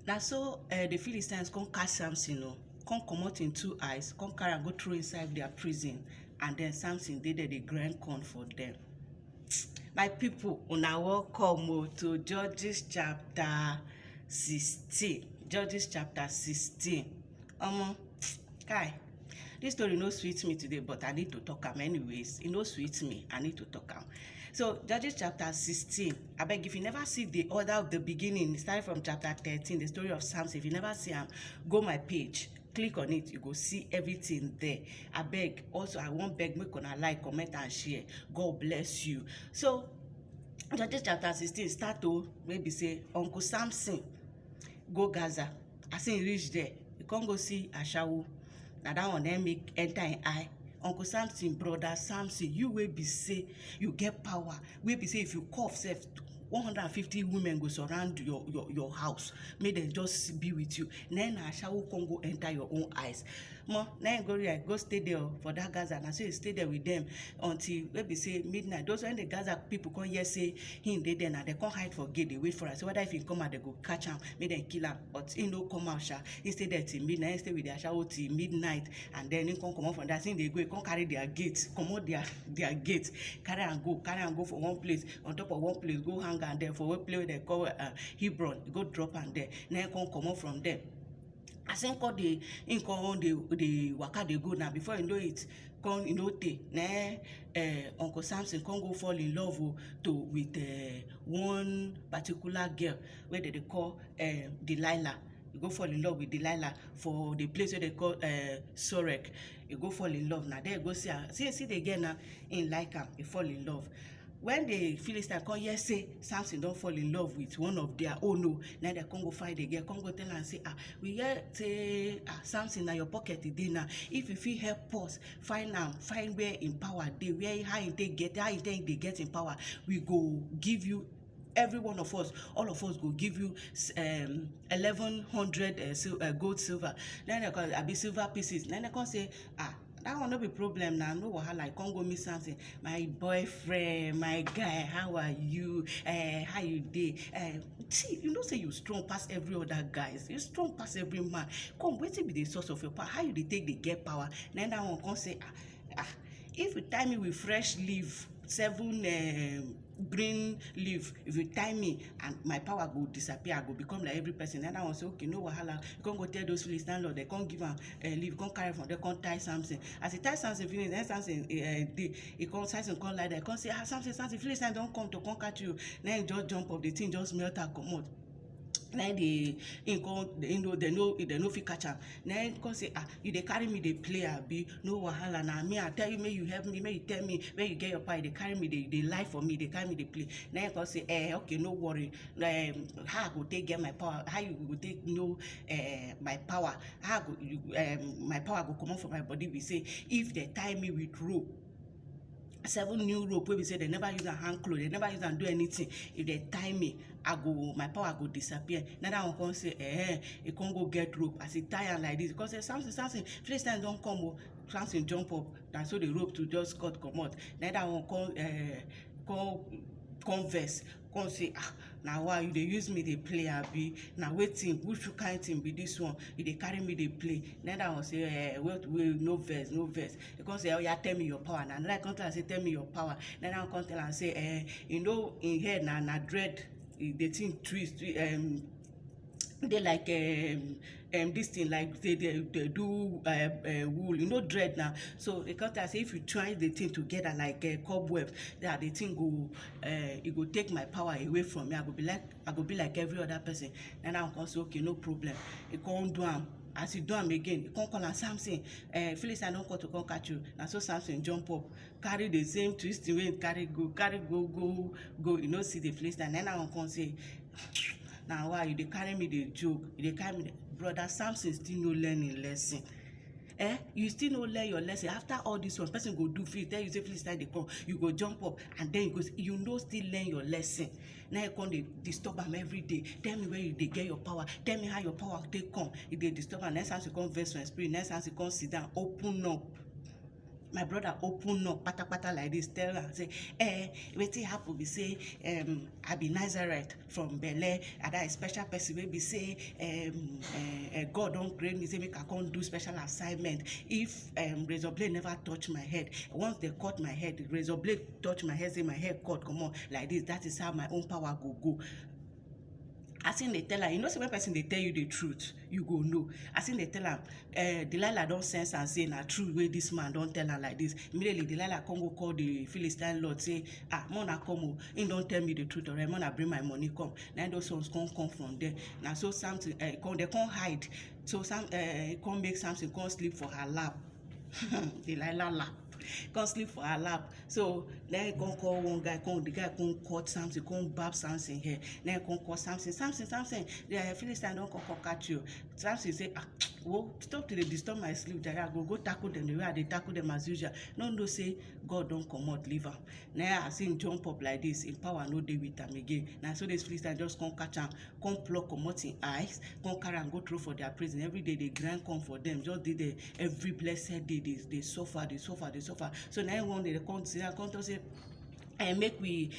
Now so the Philistines come catch Samson, come comot him 2 eyes, come carry am go throw inside their prison, and then Samson dey there dey grind corn for them. My people, una welcome to Judges chapter 16. Judges chapter 16. Kai, this story no sweet me today, but I need to talk am anyways. E no sweet me, I need to talk am. So Judges chapter 16. Abeg, if you never see the order of the beginning, starting from chapter 13, the story of Samson, if you never see am, go my page, click on it, you go see everything there. Abeg, also I wan beg make una like, comment and share. God bless you. So Judges chapter 16 start to maybe say Uncle Samson go Gaza. As he reach there, he come go see Ashawo. Na that one then make enter im eye. Uncle Samson, brother Samson, you wey be say you get power, wey be say if you cough sef 150 women go surround your house, make dem just be with you. Na Ashawo come go enter your own eyes. Na go stay there for that Gaza. Na so you stay there with them until wey be say midnight. Those when the Gaza people come hear say him dey there, na dem come hide for gate dey wait for am. So whether if he come out, they go catch am, make dem kill am. But he no come out sha. He stay there till midnight. He stay with the Ashawo till midnight, and then he come comot from that. Him dey go, he come carry their gate, comot their gate, carry am go for one place, on top of one place, go hang am there for one place wey dem call Hebron. Go drop am there. Then he come comot from there. As him come dey waka dey go now, before you know it, come no tey, Uncle Samson come go fall in love with one particular girl wey dem dey call Delilah. He go fall in love with Delilah for the place wey they call Sorek. He go fall in love. Now there you go see her. See the girl now, he like am, he fall in love. When the Philistines come here say Samson don fall in love with one of their own, now they come go find the girl, come go tell am say, we hear say Samson na your pocket e dey now. If you fit help us find where in power dey, where how he dey get in power, we go give you, every one of us, all of us go give you 1,100 gold silver. Then they come be silver pieces. Then they come say, that one no be problem now, no wahala. Come go meet Samson, my boyfriend, my guy, how are you? How you dey? See, you know say you strong pass every other guys. You strong pass every man. Come, wetin be the source of your power? How you dey take dey get power? Then that one come say, if you tie me with fresh leaf, 7 green leaf, if you tie me, and my power go disappear, I go become like every person. Then I want say, okay, no wahala. You can't go tell those Philistine Lord, they can't give am leave, can't carry from, they can't tie Samson. As he tie Samson finish, then Samson he come, Samson come like that, can't say, Samson, Philistine don't come to conquer you. Then he just jump up, the thing just melt and come out. Then they no fit catch am. Then come say, you dey carry me dey play abi, no wahala na me. I tell you, may you help me, may you tell me where you get your power. They carry me, they lie for me, they carry me dey play. Then come say, okay, no worry. How I go take get my power? How you go take know my power? How go my power go comot from my body? We say if they tie me with rope, 7 new rope wey be say they never use am hang cloth, they never use am do anything. If they tie me, my power go disappear. Now that one come say, he can't go get rope. As he tie am like this, because say Samson, Philistines don't come. Samson jump up, and so the rope to just cut comot. Then that one come vex, come say, now why you dey use me dey play abi? Now wetin, which kind thing be this one? You dey carry me dey play. Then that one say, wait, no vex. He come say, oh yeah, tell me your power. Now another come tell am say, tell me your power. Then that one come tell am say, you know, in head na dread, the thing twist, they like this thing, like they do wool, you know, dread now. So they come tell am say, if you try the thing together like cobweb, that the thing go it go take my power away from me. I go be like every other person. Then I come say, okay, no problem. He come do am. As he do am again, he come call am, Samson, Philistine don come to come catch you. Na so Samson jump up, carry the same twisting wey he carry go. You know, see the Philistine. Then I come say, now why you dey carry me dey joke? You dey carry me brother Samson still no learn him lesson. You still no learn your lesson. After all this one, person go do fit tell you say Philistine dey come, you go jump up, and then you no still learn your lesson. Now you come dey disturb am every day. Tell me where you dey get your power. Tell me how your power take come. You dey disturb am. Next time you come vex for spirit. Next time you come sit down, open up. my brother open up pata like this, tell am say wetin happen be say I be Nazareth from Bele, and that special person wey be say God don create me say make I come do special assignment. If razor blade never touch my head, once they cut my head, razor blade touch my head, say my head cut comot like this, that is how my own power go. As in they tell her, you know, say when person they tell you the truth, you go know. As in they tell her, Delilah don't sense and say, na true way this man don't tell her like this. Immediately, Delilah come go call the Philistine Lord, say, Mona come, he don't tell me the truth, or Mona bring my money come. Now those sons come from there. Now so Samson, they can't hide. So come make Samson come sleep for her lap. Delilah lap. Come sleep for her lap. So then he come call one guy, the guy come cut Samson, come bab Samson here. Then he come call Samson, the Philistine don't come catch you. Samson say, well, stop till they disturb my sleep. I go tackle them the way they tackle them as usual. No say God don't come out, leave him. Now I see him jump up like this, in power no dey with him again. Now so this Philistine just come catch him, come pluck comot him eyes, come carry and go through for their prison. Every day they grind come for them. Just did the every blessed day they suffer. So now one day they come to say, make we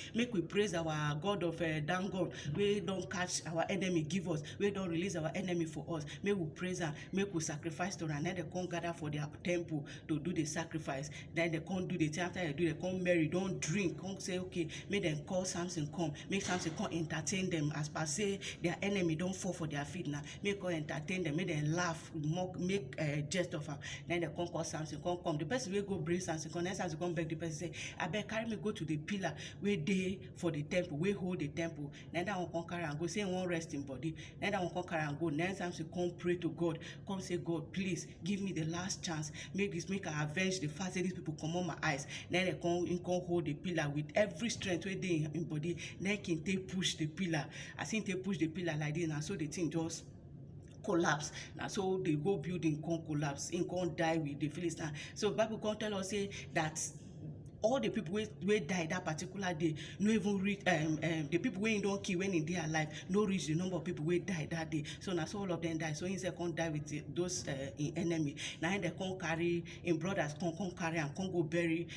praise our God of Dangon. We don't catch our enemy, give us. We don't release our enemy for us. May we praise her. Make we sacrifice to her. Then they come gather for their temple to do the sacrifice. Then they come do the thing. After they do, they come marry. Don't drink. Come say, okay, make them call Samson come. Make Samson come entertain them. As per say, their enemy don't fall for their feet now. Make come entertain them. Make them laugh, mock, make jest of her. Then they come call Samson. Come. The person will go bring Samson. Then Samson come beg the person say, I beg carry me go to the pillar wey dey for the temple, wey hold the temple. Then that one come carry and go, say he wan rest in body. Then that one come carry and go. Then Samson come pray to God, come say, God, please give me the last chance, make I avenge the fact that these people come on my eyes. Then he come hold the pillar with every strength wey dey in body. Then he take push the pillar. As he take push the pillar like this, and so the thing just collapse. Now so the whole building come collapse, he come die with the Philistine. So Bible come tell us say that all the people wey die that particular day no even reach the people wey don't kill when they are alive no reach the number of people wey die that day. So now so all of them die. So he said come die with those enemy. Now they come carry him brothers come carry and come go bury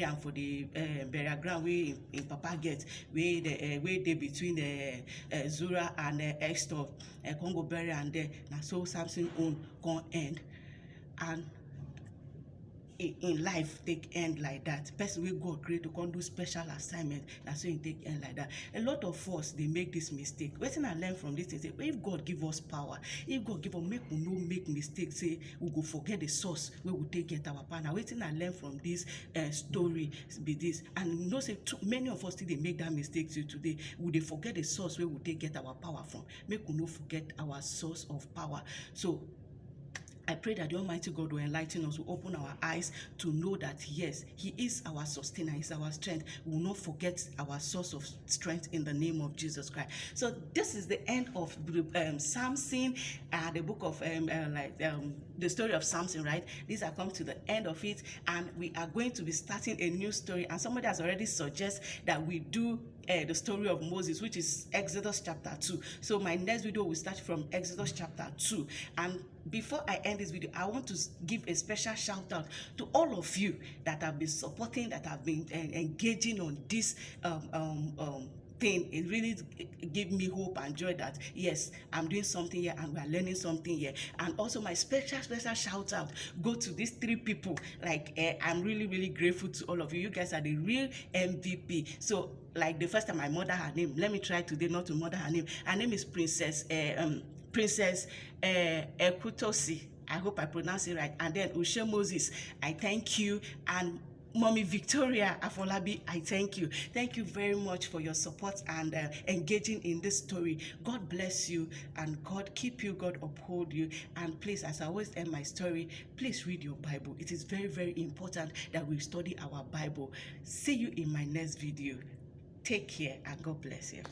am for the burial ground wey in Papa get wey dey between Zura and Esther. Come go bury am there. Now so Samson own come end, and in life take end like that. Person wey God create to come do special assignment, na so e take end like that. A lot of us dey make this mistake. Wetin I learn from this is say if God give us power, if God give us, make we no make mistake say we go forget the source wey we take get our power. Na wetin I learn from this story be this. And you know say many of us still dey make that mistake till today. We dey forget the source wey we take get our power from. Make we no forget our source of power. So I pray that the Almighty God will enlighten us, will open our eyes to know that, yes, He is our sustainer, He is our strength. We will not forget our source of strength in the name of Jesus Christ. So this is the end of Samson, the book of, the story of Samson, right? These are come to the end of it, and we are going to be starting a new story. And somebody has already suggested that we do the story of Moses, which is Exodus chapter 2. So my next video will start from Exodus chapter 2. And before I end this video, I want to give a special shout out to all of you that have been supporting, that have been engaging on this thing. It really gave me hope and joy that yes, I'm doing something here and we are learning something here. And also my special shout out go to these 3 people. Like I'm really grateful to all of you. You guys are the real MVP. So like the first time I murder her name, let me try today not to murder her name. Her name is Princess Ekutosi. I hope I pronounce it right. And then Ushe Moses, I thank you. And Mommy Victoria Afolabi, I thank you. Thank you very much for your support and engaging in this story. God bless you and God keep you, God uphold you. And please, as I always end my story, please read your Bible. It is very important that we study our Bible. See you in my next video. Take care and God bless you.